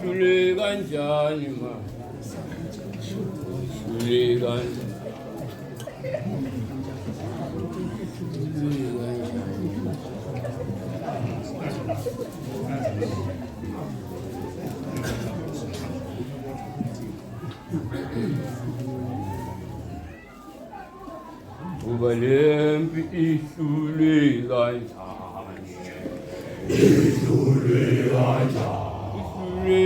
Eshowe kanjani ma Eshowe kanjani Ubalempi Eshowe kanjani Eshowe kanjani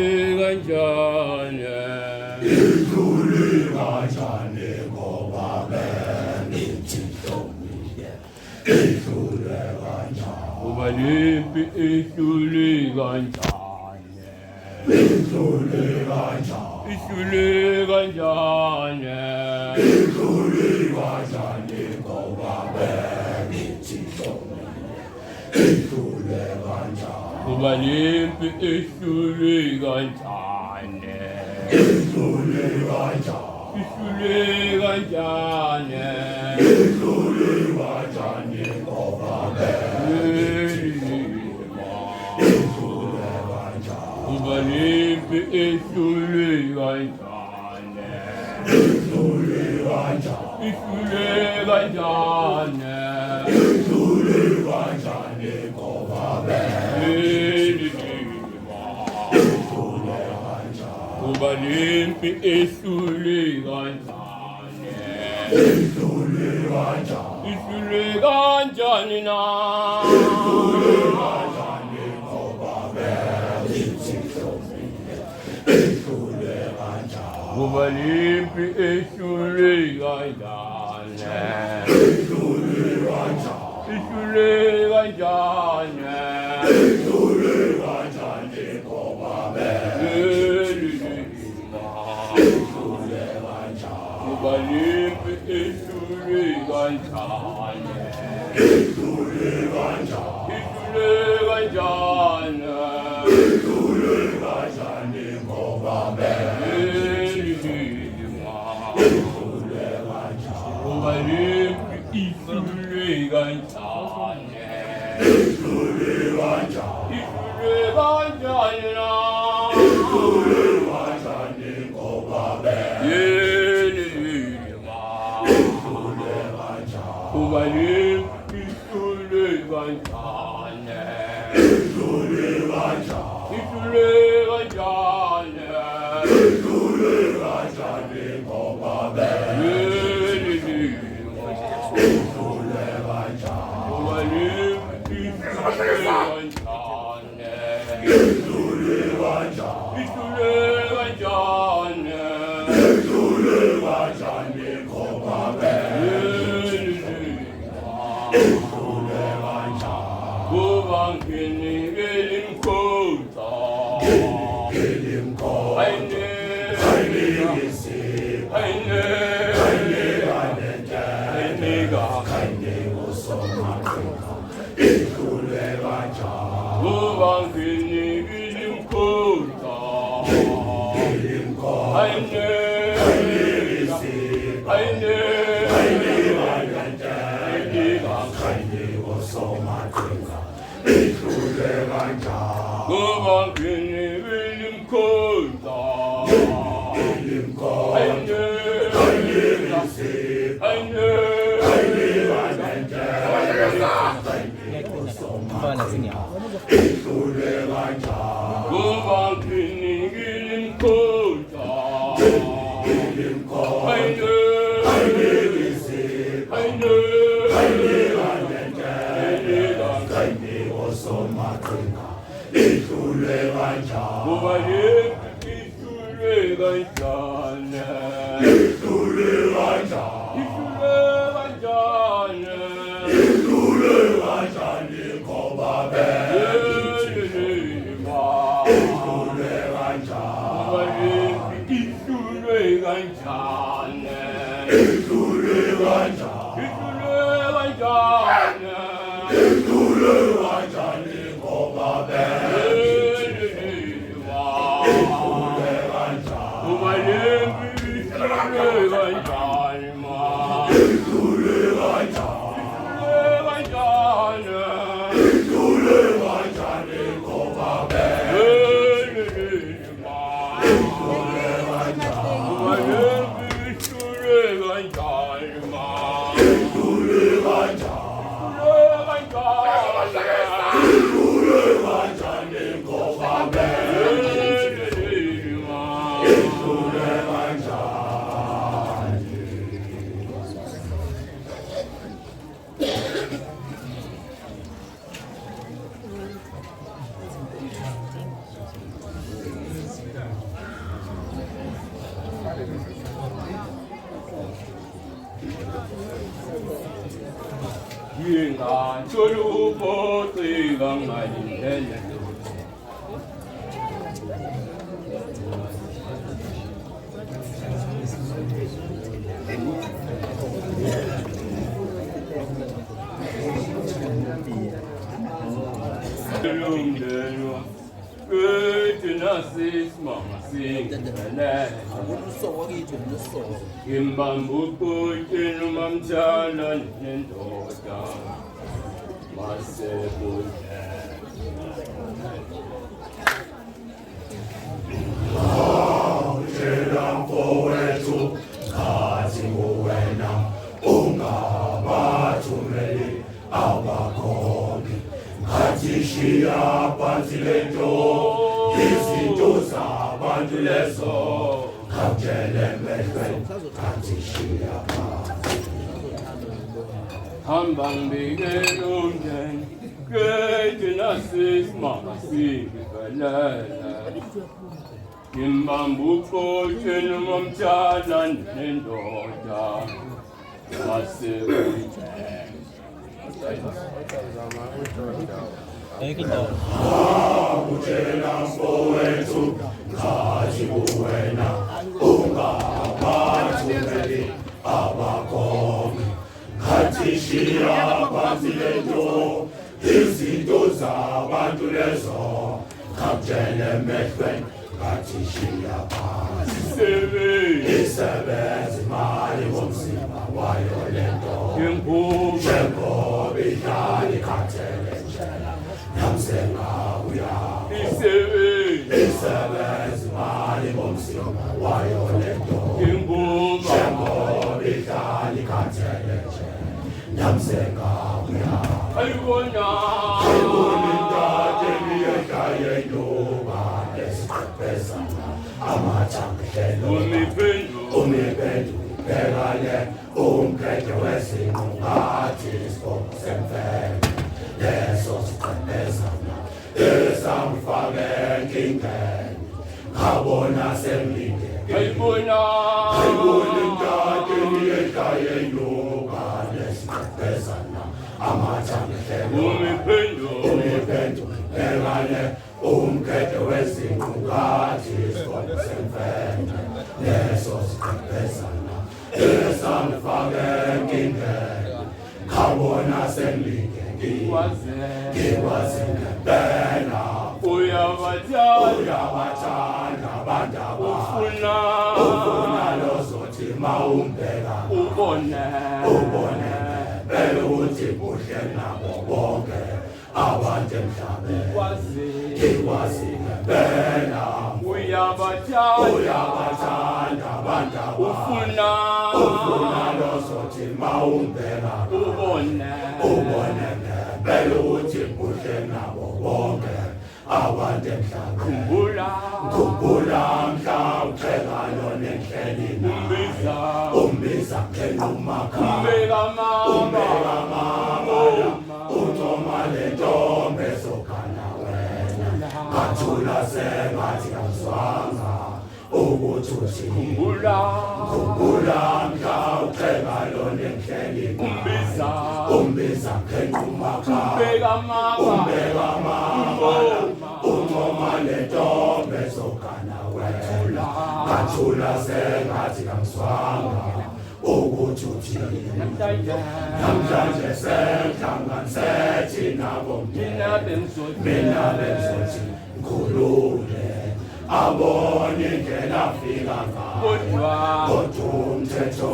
Eshowe kanjani ngoba bengithixomile Eshowe kanjani Ubalempi Eshowe kanjani Eshowe kanjani Eshowe kanjani Eshowe kanjani ngoba bengithixomile Eshowe kanjani Ubalempi Eshowe kanjani Eshowe kanjani Eshowe kanjani Eshowe kanjani ngoba Ubalempi Eshowe kanjani Eshowe kanjani Eshowe kanjani Eshowe kanjani ngoba Ubalempi Eshowe kanjani Eshowe kanjani Eshowe kanjani na kanjani ngoba bengithixomile Eshowe kanjani Ubalempi Eshowe kanjani Eshowe kanjani Eshowe kanjani Eshowe kanjani ngoba Ubalempi Eshowe kanjani Eshowe kanjani Eshowe kanjani Eshowe kanjani ngoba Ubalempi Eshowe kanjani Eshowe kanjani Eshowe kanjani na Eshowe kanjani ngoba Ubalempi Eshowe kanjani Eshowe kanjani Eshowe kanjani Eshowe kanjani ngoba Ubalempi Eshowe kanjani Eshowe kanjani Eshowe kanjani Eshowe kanjani ngoba Eshowe kanjani Kubangeni elimkhoza elimkhoza Hayne ayikisi Hayne ayikadente Hayniga kanye usomaqhinga Eshowe kanjani Kubangeni elimkhoza elimkhoza Hayne ayikisi Hayne ayikadente Hayniga kanye usomaqhinga Eshowe kanjani Kubangeni elimkhoza elimkhoza Hayne ayikisi Hayne ayikadente Fala assim, ó. Eshowe kanjani Kubangeni elimkhoza elimkhoza Hayne ayikisi Hayne ayikadente kanye usomaqhinga Eshowe kanjani Ubalempi Eshowe kanjani Eshowe kanjani Eshowe kanjani Eshowe kanjani ngoba Eshowe kanjani Ubalempi Eshowe kanjani Eshowe kanjani Eshowe kanjani Eshowe kanjani ngoba Eshowe kanjani Ubalempi Eshowe kanjani ma Eshowe kanjani Eshowe kanjani Eshowe kanjani ngoba 인간 저루고 뜨강 아닌데 김만 묻고 있는 맘 잘라낸 도다 맛세 보네 아우제랑 보외주 가지고 외나 옹가마 주메리 아바고기 같이 시야 반지레조 예시조사 반줄레서 갑제레 메회 같이 시야 한방비게 용전 끝나스 마시 갈라라 김만 묻고 있는 맘 잘라낸 도다 맛세 보네 아우제랑 보외주 가지고 외나 옹가마 주메리 아바고기 같이 시야 반지레조 일시도사 반줄에서 갑자기 맥백 같이 시야 반지 이세베지 마리 몸시마 와요렌도 젬고 비타니 가체레체 냠생아우야 이세베지 마리 몸시마 와요렌도 젬고 비타니 가체레체 냠생아우야 아이고냐 아이고는다 데미에 가에 요가 데스페사나 아마창테 오미베두 베가예 옹크레교에시 아티스코 셈페 데소스테사나 에삼파겐 킹텐 가보나 셈리게 아이고는다 데미에 가에 요가 데스페사나 아마창테 오미베두 베가예 옹크레교에시 아티스코 셈페 데소스테사나 에삼파겐 킹텐 가보나 셈리게 기와생 베나 우야바찬나 반다바 우푸나 로소티 마움베가 우보네 베루지 부시나 보보게 아반점샤베 기와생 베나 우야바찬나 반다바 우푸나 로소티 마움베가 우보네 베루지 부시나 보보게 아반점샤베 kumbulam sham chegalo nenkelina umbisa kelumaka umbega mama utoma lentombe sokana wena kathula sengathi kamswanga ukuthuthi kumbulam sham chegalo nenkelina umbisa kelumaka umbega mama utoma lentombe sokana wena kathula sengathi kamswanga ukuthuthi namhlanje sehlanganisethi nabo mina benzothi ngikhulule abone indlela afika ngayo kodwa umthetho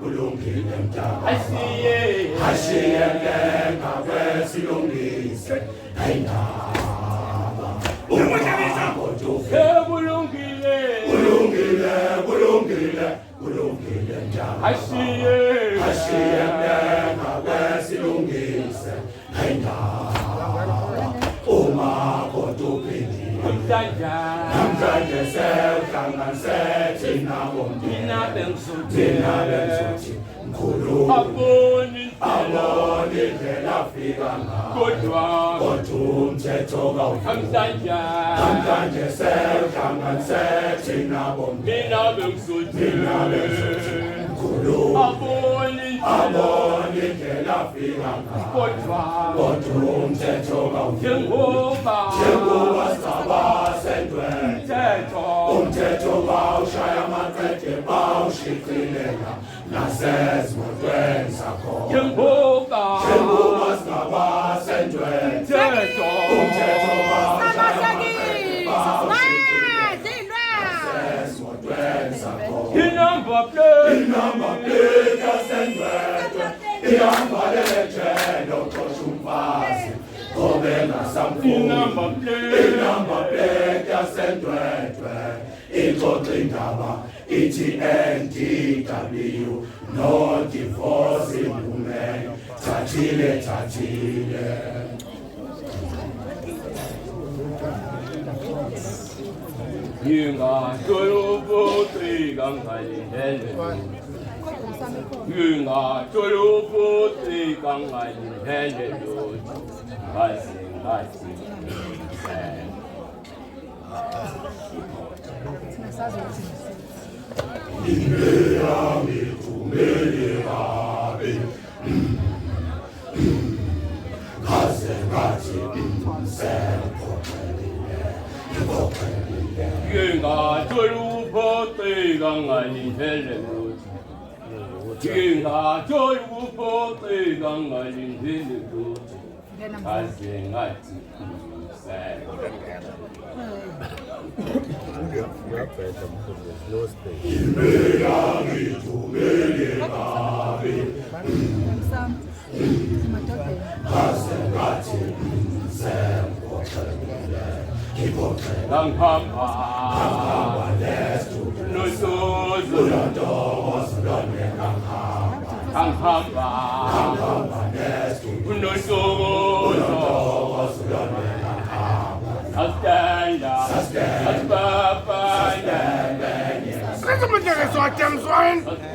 kulungile mntaka ashiyeke ngakwesilungise ayindaba kulungile mntaka ashiyeke ngakwesilungise ayindaba uma kodwa uphindile namhlanje sehlanganisethi nabo mina benzothi ngikhulule abone indlela afika kodwa umthetho namhlanje sewuhlanganise thina bombi mina bengizothi abone indlela afika kodwa umthetho njengoba sabasendwele umthetho bawushaya amaqede bawushiqilela nasezimotweni zakho njengoba sabasendwele umthetho inamba plate yasendwele ihamba lejelo xosha umfazi obela inamba plate yasendwele ixoxa indaba ithi NDW no divorce impumelo thathile Yingatolopote kangalindele Yingatolopote kangalindele ngathi Yingatolopote kangalindele Yingatolopote kangalindele ngaze ngathi Langhamba nosozo Langhamba nosozo Astanda Asbabanda Kasa mo dyan sa atyang soin? Kasa mo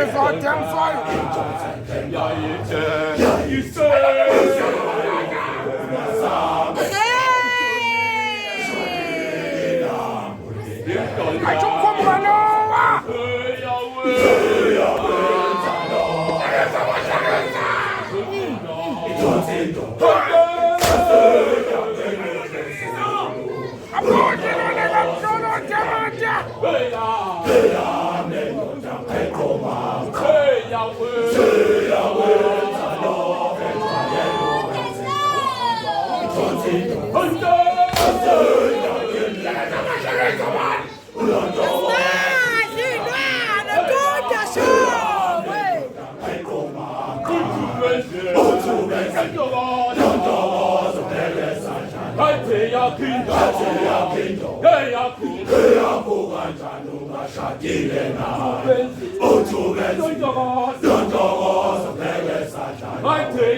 dyan sa atyang soin? Ay, cukup ano ba?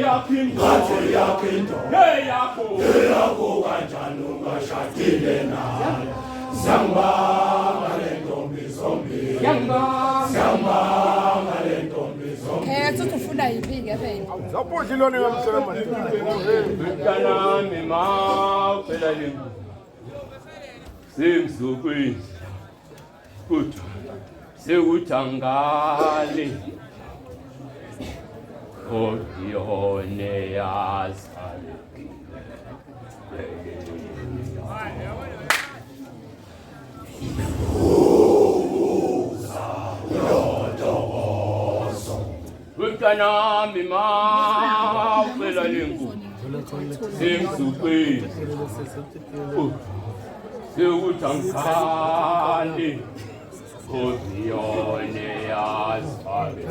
I yakho eyakho kanjani ungashadile naye siyambanga le ntombi zombili siyambanga le ntombi zombili khetha ukuthi ufuna yiphi-ke phela Zawupodla ilwane ngamsela mntanami mawuphela le semzukweni kodwa sekujangale oyone yazale mntanami mawuphela le semzukweni sekujangale oyone yazale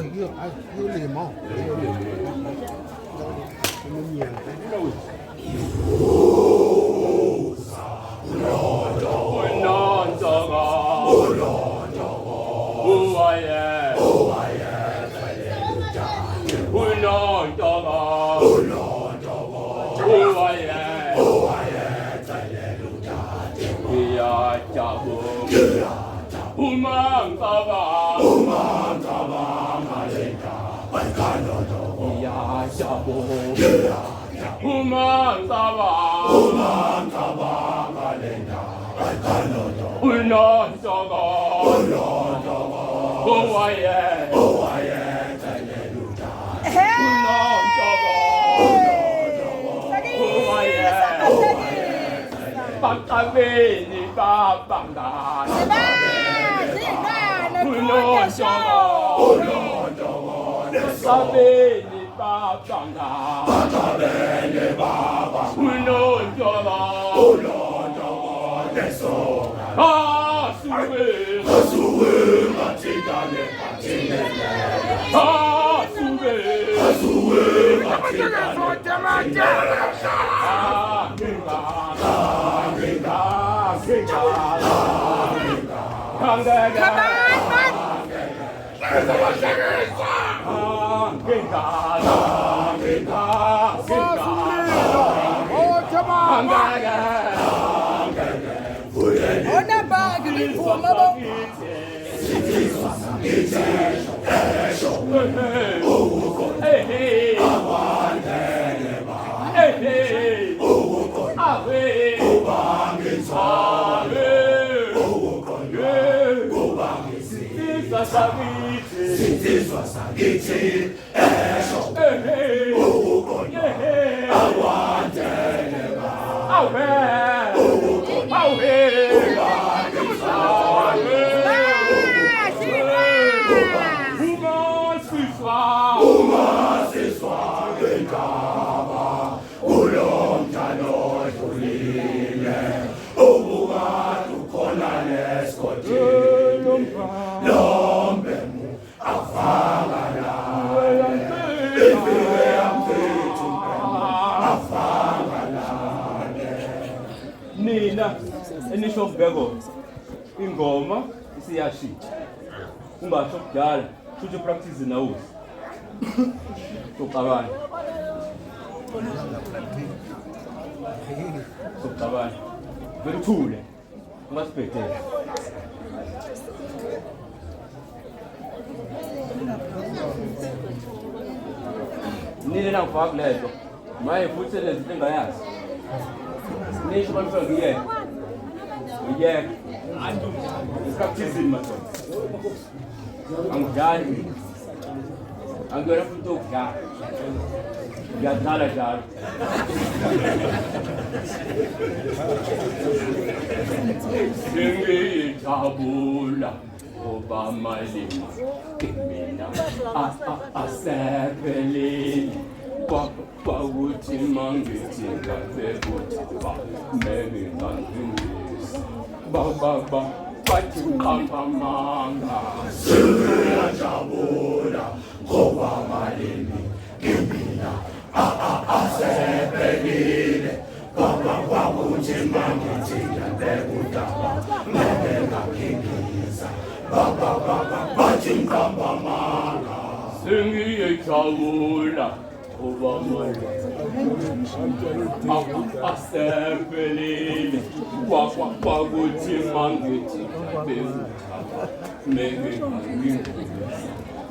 Bakabeni babangani Sabeni Nina enisho kubheko ingoma isiyashintsha ungasho kudala futhi practice nawo soqabana berithule ungasibhedela nini nangifaka lezo maye futhi lezinto engayazi nisho bantwana ngiyeke isikhathizini madoda angidlali angiyona futhi okudlala ngiyadlala njalo sengiyijabula ngoba malima kimina asephelile kwakuthi mangithi ngabekuthi mebe ngangingisi bathi qamba manga sengiyajabula ngoba malimi kimina asephelile kwakuthi mangithi ngabekuthi mebe ngangingisi bathi qamba manga sengiyejabula Asepelile kwakuthi mangithi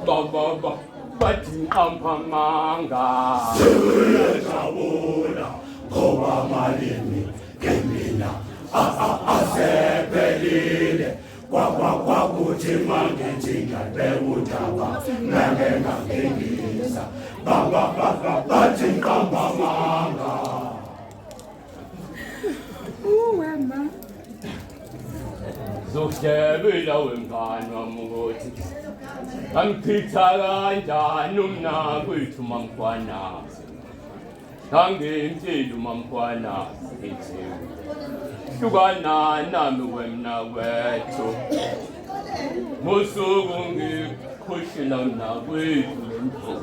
baba bathi ampamanga siyajabula ngoba malini kimina asephelile kwakuthi mangithi ngabekudaba ngangengakingisa baba bathi ampamanga Mama. Zokuhlebela wengane wami ukuthi angichitha kanjani umnakwethu mamfana angempilo mamfana eTheku hlukana nami wemnakwethu musuku ngikhoshela umnakwethu lento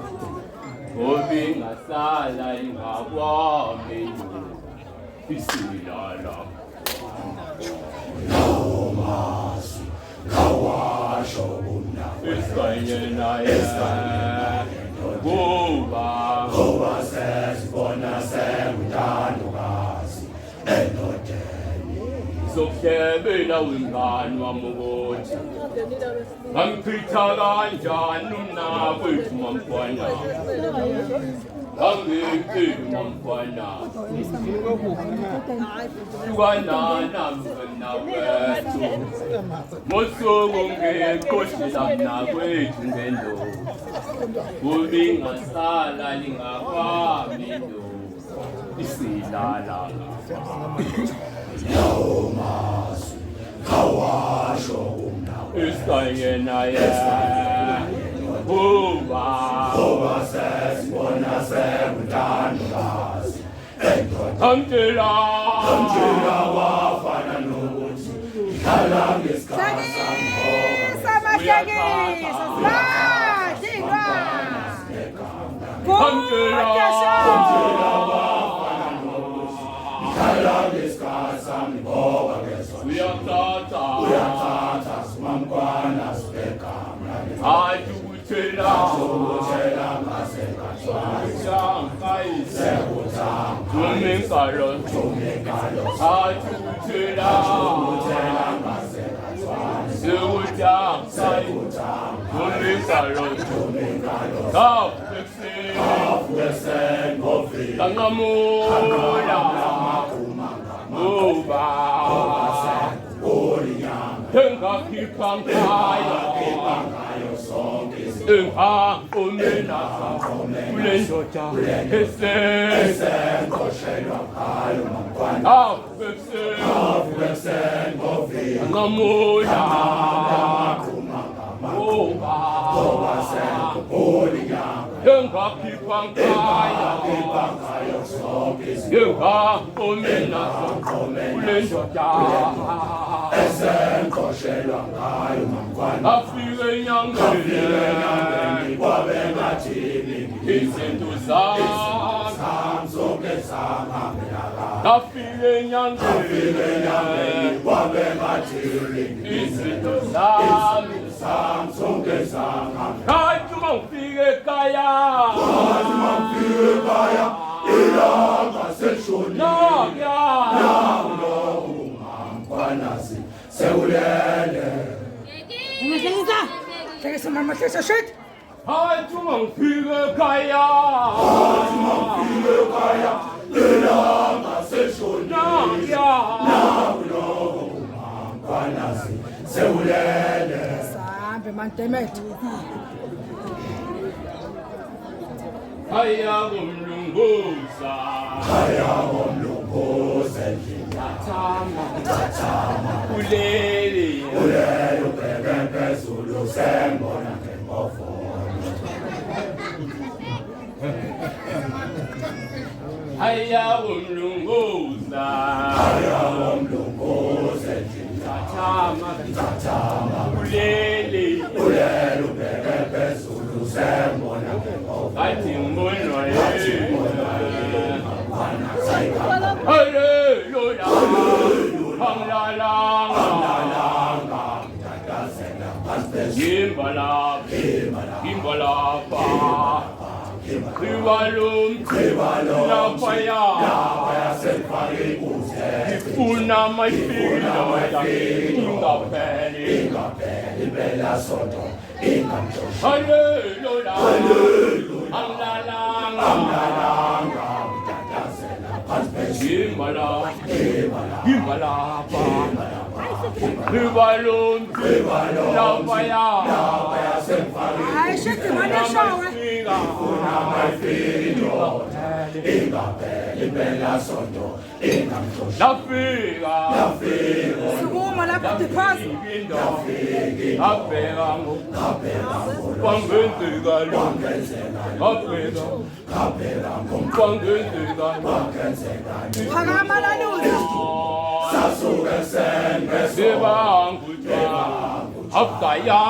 ngoba ingasala ingakwami isilala Masu kawasho umnakwethu Eshowe naye ngoba sesibona sengutandokazi endodeni zokuhlebela wengane wami ukuthi angichitha kanjani umnakwethu mamfana angempilo mamfana hlukana nami wemnakwethu musuku ngikhoshela mnakwethu ngento ubingasala lingakwami into isilala Masu kawasho umnakwethu Eshowe naye ngoba sesibona sengutandokazi endodeni Amtshela wafana nokuthi dlala ngesikhathi Sakisa mahlekisa sadinwa. dlala ngesikhathi sami ngoba uyathatha simamkwana sibhekana Ajutela Tumengalo Ajutela Tangamula Muba Tengakipankaya Umena Ulendoja esenkoshelwa ngayo mamkwana Tangamula ngoba sengulinyanga Tengakipankaya Umena Ulendoja esenkoshelwa ngayo mamkwana Afike enyangeni kwabengathi izinto zami zonke zahambelana Afike enyangeni kwabengathi izinto zami zonke zahambelana Hayi uma ufike ekhaya ilanga selishonile Nakuya mamkwanasi sewulele Mahlekisa. Hlekisa mama hlekisa shit. Hayi uma ufike ekhaya ilanga selishonile Nakuya mamkwanasi sewulele Sambe man demet. Haya kumlunguza ayawomlunguze Tatama Ulele ubheke phezulu sembona ngemofolo Haya kumlunguza ayawomlunguze Tatama Ulele ubheke phezulu sembona ngemofolo Athi mbonwa Hallelujah Hamlalanga Imbalapa Iwalum, Lapaya, Ifuna maifila, Ingapeli, Bella Soto, Ingamto, Hallelujah, Himala, Iwalum, Lapaya, Ai, gente, manda Eshowe. Bella Soto, Ingamto, La figa, Sukuma la kutipaza. Aperango, Pangentiga, Aperango, Pangentiga, Phakama la luza. Sasuke Sempre, Sebanguja, Abdaya,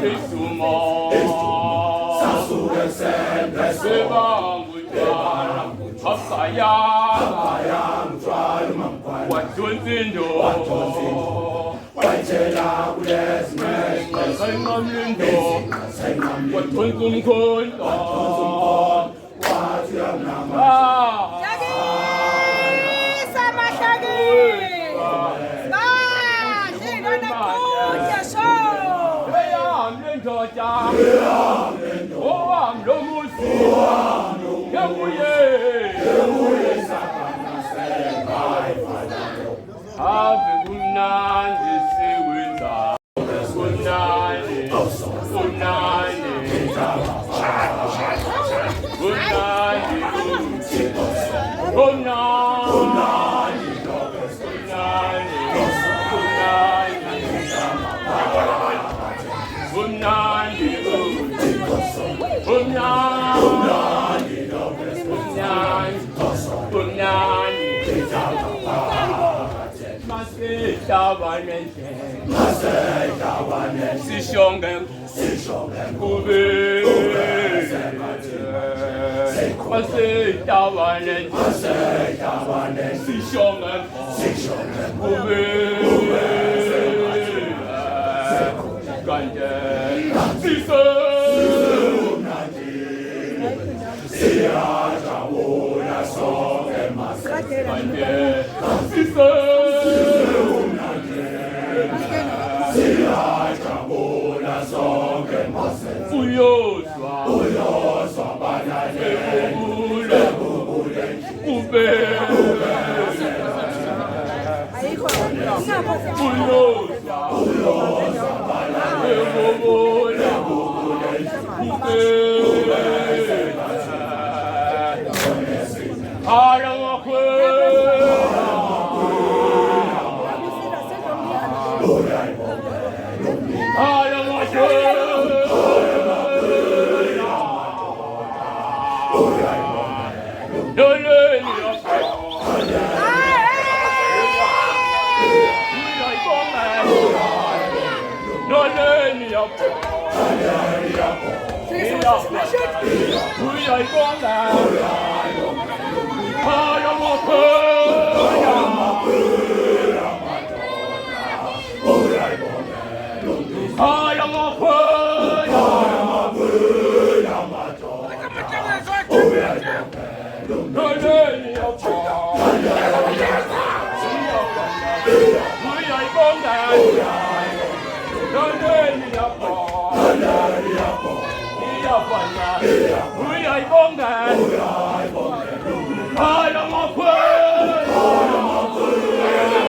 Isumo, Sasuke Sempre, Sebanguja, Abdaya, Watuzindo, Wajela Ulesme, Sangamlindo, Watunzumkondo, Shagi, sama Shagi. Ba, jino na kuja show. We are